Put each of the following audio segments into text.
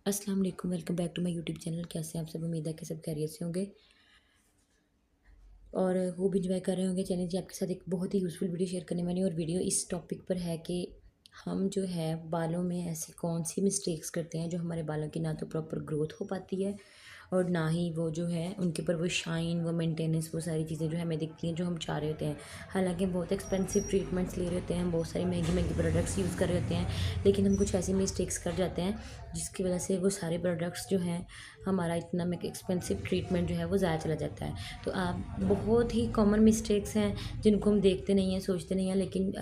अस्सलाम वालेकुम, welcome back to my YouTube channel. कैसे हैं आप सब? उम्मीद है कि सब खैरियत से होंगे और खूब इंजॉय कर रहे होंगे। चैनल जी आपके साथ एक बहुत ही यूज़फुल वीडियो शेयर करने वाली हूँ और वीडियो इस टॉपिक पर है कि हम जो है बालों में ऐसी कौन सी मिस्टेक्स करते हैं जो हमारे बालों की ना तो प्रॉपर ग्रोथ हो पाती है और ना ही वो जो है उनके ऊपर वो शाइन, वो मेंटेनेंस, वो सारी चीज़ें जो हमें दिखती हैं जो हम चाह रहे होते हैं। हालांकि हम बहुत एक्सपेंसिव ट्रीटमेंट्स ले रहे होते हैं, हम बहुत सारी महंगी महंगी प्रोडक्ट्स यूज़ कर रहे होते हैं, लेकिन हम कुछ ऐसी मिस्टेक्स कर जाते हैं जिसकी वजह से वो सारे प्रोडक्ट्स जो हैं, हमारा इतना में एक्सपेंसिव ट्रीटमेंट जो है वो ज़ाया चला जाता है। तो आप बहुत ही कॉमन मिस्टेक्स हैं जिनको हम देखते नहीं हैं, सोचते नहीं हैं, लेकिन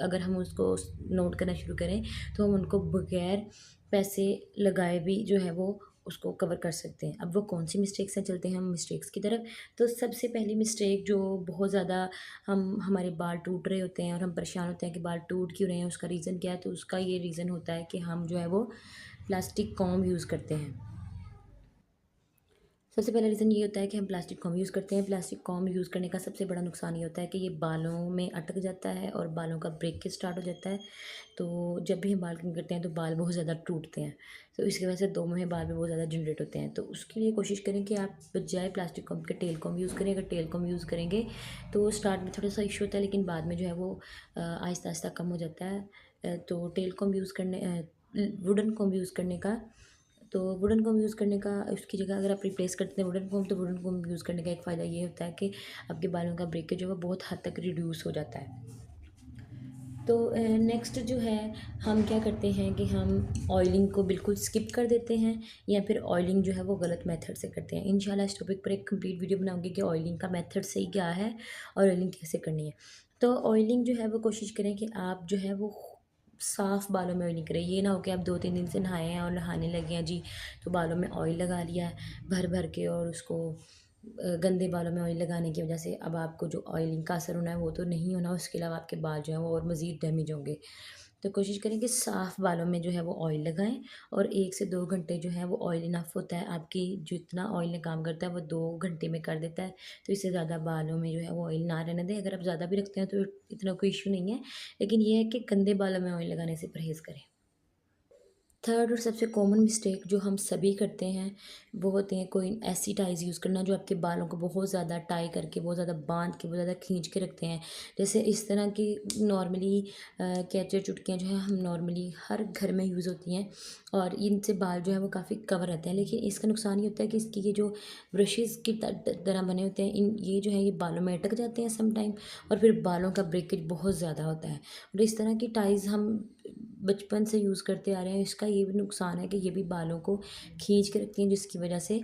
अगर हम उसको नोट करना शुरू करें तो हम उनको बगैर पैसे लगाए भी जो है वो उसको कवर कर सकते हैं। अब वो कौन सी मिस्टेक्स हैं, चलते हैं हम मिस्टेक्स की तरफ। तो सबसे पहली मिस्टेक जो बहुत ज़्यादा हमारे बाल टूट रहे होते हैं और हम परेशान होते हैं कि बाल टूट क्यों रहे हैं, उसका रीज़न क्या है? तो उसका ये रीज़न होता है कि हम जो है वो प्लास्टिक कॉम्ब यूज़ करते हैं। सबसे पहला रीज़न ये होता है कि हम प्लास्टिक कॉम्ब यूज़ करते हैं। प्लास्टिक कॉम्ब यूज़ करने का सबसे बड़ा नुकसान ये होता है कि ये बालों में अटक जाता है और बालों का ब्रेकेज स्टार्ट हो जाता है। तो जब भी हम बाल कटिंग करते हैं तो बाल बहुत ज़्यादा टूटते हैं। तो इसकी वजह से 2 मुँहे बाल भी बहुत ज़्यादा जनरेट होते हैं। तो उसके लिए कोशिश करें कि आप बजाय प्लास्टिक कॉम्ब के टेल कॉम्ब यूज़ करें। अगर टेल कॉम्ब यूज़ करेंगे तो स्टार्ट में थोड़ा-सा इश्यू होता है, लेकिन बाद में जो है वो आहिस्ता-आहिस्ता कम हो जाता है। तो टेल कॉम्ब यूज़ करने वुडन कॉम्ब यूज़ करने का, तो वुडन कॉम्ब यूज़ करने का उसकी जगह अगर आप रिप्लेस करते हैं वुडन कॉम्ब, तो वुडन कॉम्ब यूज़ करने का एक फ़ायदा ये होता है कि आपके बालों का ब्रेकेज जो है वो बहुत हद तक रिड्यूस हो जाता है। तो नेक्स्ट जो है, हम क्या करते हैं कि हम ऑयलिंग को बिल्कुल स्किप कर देते हैं या फिर ऑयलिंग जो है वो गलत मेथड से करते हैं। इंशाल्लाह इस टॉपिक पर एक कंप्लीट वीडियो बनाऊंगी कि ऑयलिंग का मेथड सही क्या है और ऑयलिंग कैसे करनी है। तो ऑयलिंग जो है वो कोशिश करें कि आप जो है वो साफ़ बालों में ऑयलिंग करें। ये ना हो कि आप 2-3 दिन से नहाए हैं और नहाने लगे हैं जी, तो बालों में ऑयल लगा लिया है भर भर के, और उसको गंदे बालों में ऑयल लगाने की वजह से अब आपको जो ऑयलिंग का असर होना है वो तो नहीं होना, उसके अलावा आपके बाल जो हैं वो और मज़ीद डैमेज होंगे। तो कोशिश करें कि साफ़ बालों में जो है वो ऑयल लगाएँ और 1 से 2 घंटे जो है वो ऑयल इनफ होता है। आपकी जितना ऑयल ने काम करता है वो 2 घंटे में कर देता है। तो इससे ज़्यादा बालों में जो है वो ऑयल ना रहने दें। अगर आप ज़्यादा भी रखते हैं तो इतना कोई इश्यू नहीं है, लेकिन ये है कि गंदे बालों में ऑयल लगाने से परहेज़ करें। थर्ड और सबसे कॉमन मिस्टेक जो हम सभी करते हैं वो होते हैं कोई ऐसी टाइज़ यूज़ करना जो आपके बालों को बहुत ज़्यादा टाई करके, बहुत ज़्यादा बांध के, बहुत ज़्यादा खींच के रखते हैं। जैसे इस तरह की नॉर्मली कैचर चुटकियाँ जो हैं हम नॉर्मली हर घर में यूज़ होती हैं और इनसे बाल जो है वो काफ़ी कवर रहते हैं, लेकिन इसका नुकसान ये होता है कि इसकी ये जो ब्रशेज़ की तरह बने होते हैं, इन ये जो है ये बालों में अटक जाते हैं सम टाइम, और फिर बालों का ब्रेकेज बहुत ज़्यादा होता है। और इस तरह की टाइज़ हम बचपन से यूज़ करते आ रहे हैं, इसका ये भी नुकसान है कि ये भी बालों को खींच के रखती हैं, जिसकी वजह से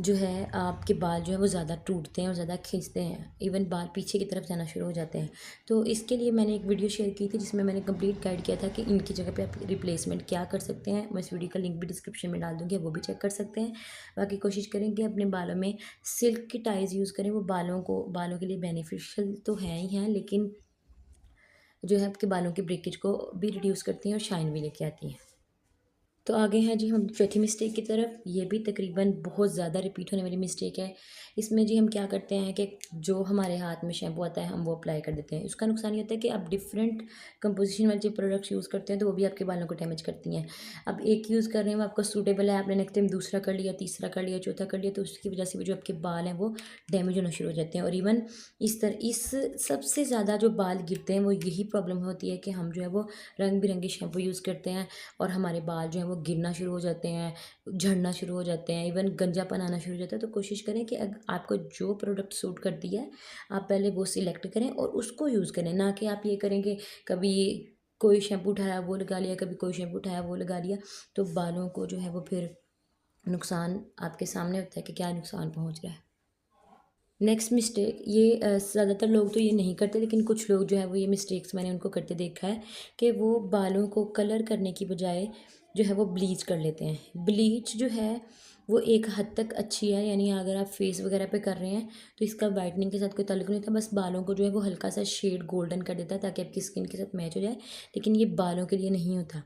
जो है आपके बाल जो है वो ज़्यादा टूटते हैं और ज़्यादा खींचते हैं, इवन बाल पीछे की तरफ जाना शुरू हो जाते हैं। तो इसके लिए मैंने एक वीडियो शेयर की थी जिसमें मैंने कंप्लीट गाइड किया था कि इनकी जगह पे आप रिप्लेसमेंट क्या कर सकते हैं। मैं इस वीडियो का लिंक भी डिस्क्रिप्शन में डाल दूँगी, आप वो भी चेक कर सकते हैं। बाकी कोशिश करें कि अपने बालों में सिल्क की टाइज़ यूज़ करें, वो बालों के लिए बेनिफिशियल तो हैं ही हैं, लेकिन जो है आपके बालों के ब्रेकेज को भी रिड्यूस करती हैं और शाइन भी लेके आती हैं। तो आगे हैं जी हम चौथी मिस्टेक की तरफ। ये भी तकरीबन बहुत ज़्यादा रिपीट होने वाली मिस्टेक है। इसमें जी हम क्या करते हैं कि जो हमारे हाथ में शैम्पू आता है हम वो अप्लाई कर देते हैं। उसका नुकसान ये होता है कि आप डिफरेंट कंपोजिशन वाले जो प्रोडक्ट्स यूज़ करते हैं तो वो भी आपके बालों को डैमेज करती हैं। अब एक यूज़ कर रहे हैं वो आपका सूटेबल है, आपने नेक्स्ट टाइम दूसरा कर लिया, तीसरा कर लिया, चौथा कर लिया, तो उसकी वजह से भी जो आपके बाल हैं वो डैमेज होना शुरू हो जाते हैं। और इवन इस सबसे ज़्यादा जो बाल गिरते हैं वो यही प्रॉब्लम होती है कि हम जो है वो रंग बिरंगे शैम्पू यूज़ करते हैं और हमारे बाल जो हैं वो गिरना शुरू हो जाते हैं, झड़ना शुरू हो जाते हैं, इवन गंजापन आना शुरू हो जाता है। तो कोशिश करें कि आपको जो प्रोडक्ट सूट करती है, आप पहले वो सिलेक्ट करें और उसको यूज़ करें, ना कि आप ये करें कि कभी कोई शैम्पू उठाया वो लगा लिया, कभी कोई शैम्पू उठाया वो लगा लिया। तो बालों को जो है वो फिर नुकसान आपके सामने होता है कि क्या नुकसान पहुँच रहा है। नेक्स्ट मिस्टेक ये ज़्यादातर लोग तो ये नहीं करते, लेकिन कुछ लोग जो है वो ये मिस्टेक्स मैंने उनको करते देखा है कि वो बालों को कलर करने की बजाय जो है वो ब्लीच कर लेते हैं। ब्लीच जो है वो एक हद तक अच्छी है, यानी अगर आप फेस वगैरह पे कर रहे हैं तो इसका वाइटनिंग के साथ कोई ताल्लुक नहीं होता, बस बालों को जो है वो हल्का सा शेड गोल्डन कर देता है ताकि आपकी स्किन के साथ मैच हो जाए। लेकिन ये बालों के लिए नहीं होता।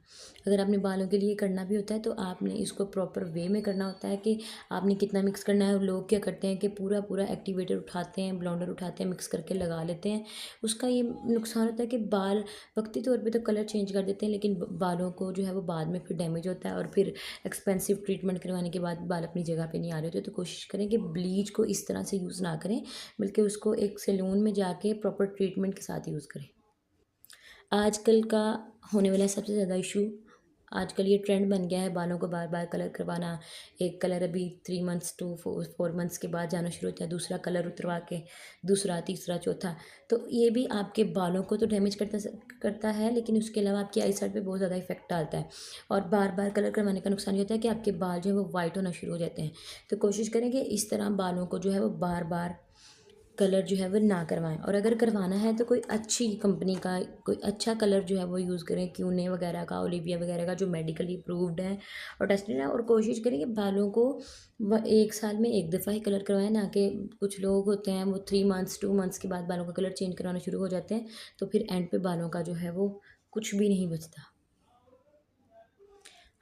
अगर आपने बालों के लिए करना भी होता है तो आपने इसको प्रॉपर वे में करना होता है कि आपने कितना मिक्स करना है। लोग क्या करते हैं कि पूरा पूरा एक्टिवेटर उठाते हैं, ब्लॉन्डर उठाते हैं, मिक्स करके लगा लेते हैं। उसका ये नुकसान होता है कि बाल वक्ती तौर पे तो कलर चेंज कर देते हैं, लेकिन बालों को जो है वो बाद में फिर डैमेज होता है और फिर एक्सपेंसिव ट्रीटमेंट करवाने के बाद बाल अपनी जगह पे नहीं आ रहे होते। तो कोशिश करें कि ब्लीच को इस तरह से यूज़ ना करें, बल्कि उसको एक सैलून में जाके प्रॉपर ट्रीटमेंट के साथ यूज़ करें। आजकल का होने वाला सबसे ज़्यादा इशू, आजकल ये ट्रेंड बन गया है बालों को बार बार कलर करवाना। एक कलर अभी 3 मंथ्स टू 4 मंथ्स के बाद जाना शुरू होता है, दूसरा कलर उतरवा के, दूसरा, तीसरा, चौथा। तो ये भी आपके बालों को तो डैमेज करता है, लेकिन उसके अलावा आपकी आई साइड पर बहुत ज़्यादा इफेक्ट डालता है। और बार बार कलर करवाने का नुकसान ये होता है कि आपके बाल जो है वो वाइट होना शुरू हो जाते हैं। तो कोशिश करें कि इस तरह बालों को जो है वो बार बार कलर जो है वो ना करवाएं, और अगर करवाना है तो कोई अच्छी कंपनी का कोई अच्छा कलर जो है वो यूज़ करें, क्यूने वगैरह का, ओलिविया वगैरह का, जो मेडिकली अप्रूव्ड है और टेस्टेड है। और कोशिश करें कि बालों को 1 साल में एक दफ़ा ही कलर करवाएं, ना कि कुछ लोग होते हैं वो 3 मंथ्स 2 मंथ्स के बाद बालों का कलर चेंज कराना शुरू हो जाते हैं, तो फिर एंड पे बालों का जो है वो कुछ भी नहीं बचता।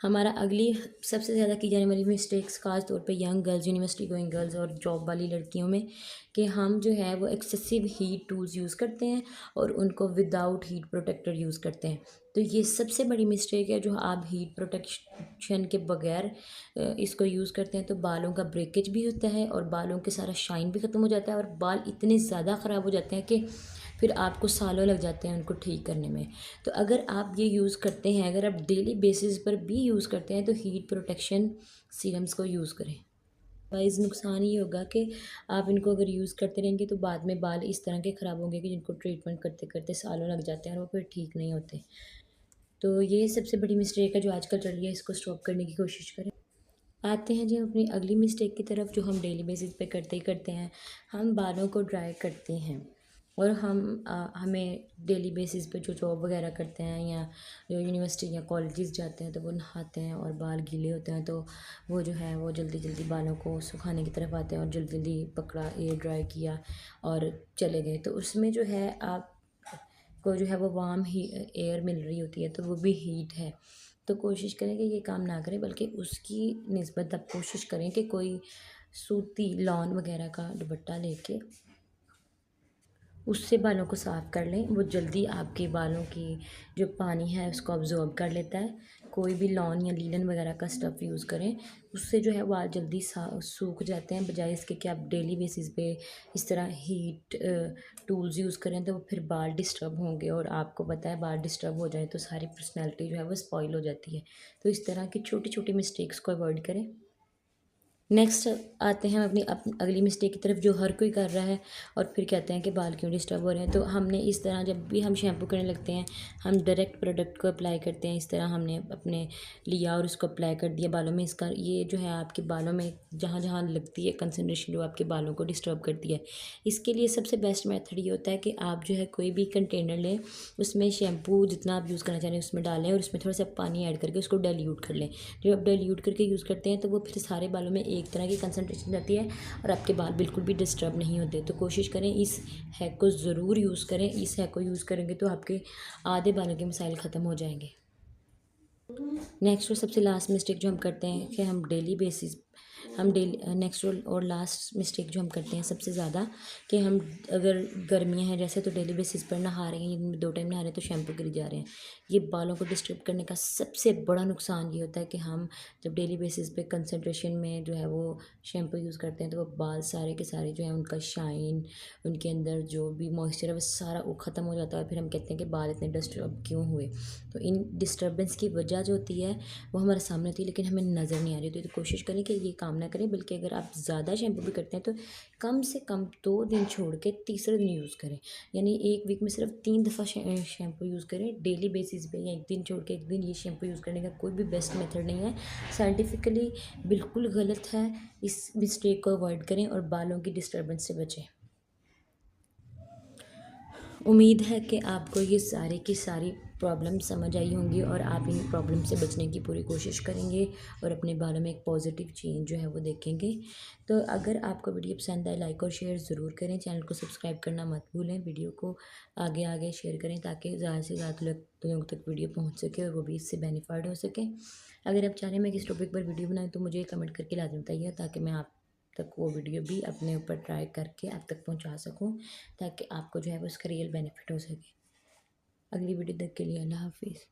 हमारा अगली सबसे ज़्यादा की जाने वाली मिस्टेक्स ख़ास तौर पे young girls, university going girls और जॉब वाली लड़कियों में, कि हम जो है वो एक्सेसिव हीट टूल्स यूज़ करते हैं और उनको विदाउट हीट प्रोटेक्टर यूज़ करते हैं। तो ये सबसे बड़ी मिस्टेक है, जो आप हीट प्रोटेक्शन के बगैर इसको यूज़ करते हैं तो बालों का ब्रेकेज भी होता है और बालों के सारा शाइन भी ख़त्म हो जाता है और बाल इतने ज़्यादा ख़राब हो जाते हैं कि फिर आपको सालों लग जाते हैं उनको ठीक करने में। तो अगर आप ये यूज़ करते हैं, अगर आप डेली बेसिस पर भी यूज़ करते हैं तो हीट प्रोटेक्शन सीरम्स को यूज़ करें। वाइज़ नुकसान ये होगा कि आप इनको अगर यूज़ करते रहेंगे तो बाद में बाल इस तरह के ख़राब होंगे कि जिनको ट्रीटमेंट करते करते सालों लग जाते हैं और वो फिर ठीक नहीं होते। तो ये सबसे बड़ी मिस्टेक है जो आजकल चल रही है, इसको स्टॉप करने की कोशिश करें। आते हैं जी हम अपनी अगली मिस्टेक की तरफ, जो हम डेली बेसिस पे करते ही करते हैं। हम बालों को ड्राई करते हैं और हमें डेली बेसिस पे जो जॉब वगैरह करते हैं या जो यूनिवर्सिटी या कॉलेजेस जाते हैं तो वो नहाते हैं और बाल गीले होते हैं, तो वो जो है वो जल्दी जल्दी बालों को सुखाने की तरफ आते हैं और जल्दी जल्दी पकड़ा, एयर ड्राई किया और चले गए। तो उसमें जो है आप को जो है वो वार्म ही एयर मिल रही होती है, तो वो भी हीट है। तो कोशिश करें कि ये काम ना करें, बल्कि उसकी निस्बत आप कोशिश करें कि कोई सूती लॉन वगैरह का दुपट्टा लेके उससे बालों को साफ़ कर लें। वो जल्दी आपके बालों की जो पानी है उसको अब्ज़ॉर्ब कर लेता है। कोई भी लॉन या लीलन वगैरह का स्टफ़ यूज़ करें, उससे जो है बाल जल्दी सूख जाते हैं, बजाय इसके कि आप डेली बेसिस पे इस तरह हीट टूल्स यूज़ करें तो फिर बाल डिस्टर्ब होंगे, और आपको पता है बाल डिस्टर्ब हो जाए तो सारी पर्सनैलिटी जो है वो स्पॉइल हो जाती है। तो इस तरह की छोटी छोटी मिस्टेक्स को अवॉइड करें। नेक्स्ट आते हैं अपनी अगली मिस्टेक की तरफ, जो हर कोई कर रहा है और फिर कहते हैं कि बाल क्यों डिस्टर्ब हो रहे हैं। तो हमने इस तरह जब भी हम शैम्पू करने लगते हैं, हम डायरेक्ट प्रोडक्ट को अप्लाई करते हैं। इस तरह हमने अपने लिया और उसको अप्लाई कर दिया बालों में। इसका ये जो है आपके बालों में जहाँ जहाँ लगती है कंसनट्रेशन, जो आपके बालों को डिस्टर्ब करती है। इसके लिए सबसे बेस्ट मेथड ये होता है कि आप जो है कोई भी कंटेनर लें, उसमें शैम्पू जितना आप यूज़ करना चाह रहे हैं उसमें डालें और उसमें थोड़ा सा पानी ऐड करके उसको डाइल्यूट कर लें। जब आप डाइल्यूट करके यूज़ करते हैं तो वो फिर सारे बालों में एक तरह की कंसनट्रेशन जाती है और आपके बाल बिल्कुल भी डिस्टर्ब नहीं होते। तो कोशिश करें इस हैक को ज़रूर यूज़ करें। इस हैक को यूज़ करेंगे तो आपके आधे बालों के मसाइल ख़त्म हो जाएंगे। नेक्स्ट और सबसे लास्ट मिस्टेक जो हम करते हैं कि हम डेली बेसिस हम डेली नेक्स्ट और लास्ट मिस्टेक जो हम करते हैं सबसे ज़्यादा, कि हम अगर गर्मियाँ हैं जैसे तो डेली बेसिस पर नहा रहे हैं, 2 टाइम नहा रहे हैं तो शैम्पू करी जा रहे हैं। ये बालों को डिस्टर्ब करने का सबसे बड़ा नुकसान ये होता है कि हम जब डेली बेसिस पे कंसंट्रेशन में जो है वो शैम्पू यूज़ करते हैं तो वो बाल सारे के सारे जो है उनका शाइन, उनके अंदर जो भी मॉइस्चर है वो सारा वो ख़त्म हो जाता है। फिर हम कहते हैं कि बाल इतने डिस्टर्ब क्यों हुए। तो इन डिस्टर्बेंस की वजह जो होती है वो हमारे सामने होती है, लेकिन हमें नज़र नहीं आ रही होती। तो कोशिश करें कि ये काम ना करें, बल्कि अगर आप ज़्यादा शैम्पू भी करते हैं तो कम से कम 2 दिन छोड़ के तीसरे दिन यूज़ करें। यानी एक वीक में सिर्फ 3 दफ़ा शैम्पू यूज़ करें डेली बेसिस पे, या एक दिन छोड़ के एक दिन। ये शैम्पू यूज़ करने का कोई भी बेस्ट मेथड नहीं है, साइंटिफिकली बिल्कुल गलत है। इस मिस्टेक को अवॉइड करें और बालों की डिस्टर्बेंस से बचें। उम्मीद है कि आपको ये सारी की सारी प्रॉब्लम समझ आई होंगी और आप इन प्रॉब्लम से बचने की पूरी कोशिश करेंगे और अपने बालों में एक पॉजिटिव चेंज जो है वो देखेंगे। तो अगर आपको वीडियो पसंद आए, लाइक और शेयर ज़रूर करें, चैनल को सब्सक्राइब करना मत भूलें, वीडियो को आगे आगे शेयर करें ताकि ज़्यादा से ज़्यादा लोगों तक वीडियो पहुँच सके और वो भी इससे बेनिफाइड हो सकें। अगर आप चाहें मैं किस टॉपिक पर वीडियो बनाऊँ तो मुझे कमेंट करके लाजमी बताइए ताकि मैं आप तक वो वीडियो भी अपने ऊपर ट्राई करके आप तक पहुंचा सकूं, ताकि आपको जो है वो उसका रियल बेनिफिट हो सके। अगली वीडियो तक के लिए अल्लाह हाफिज़।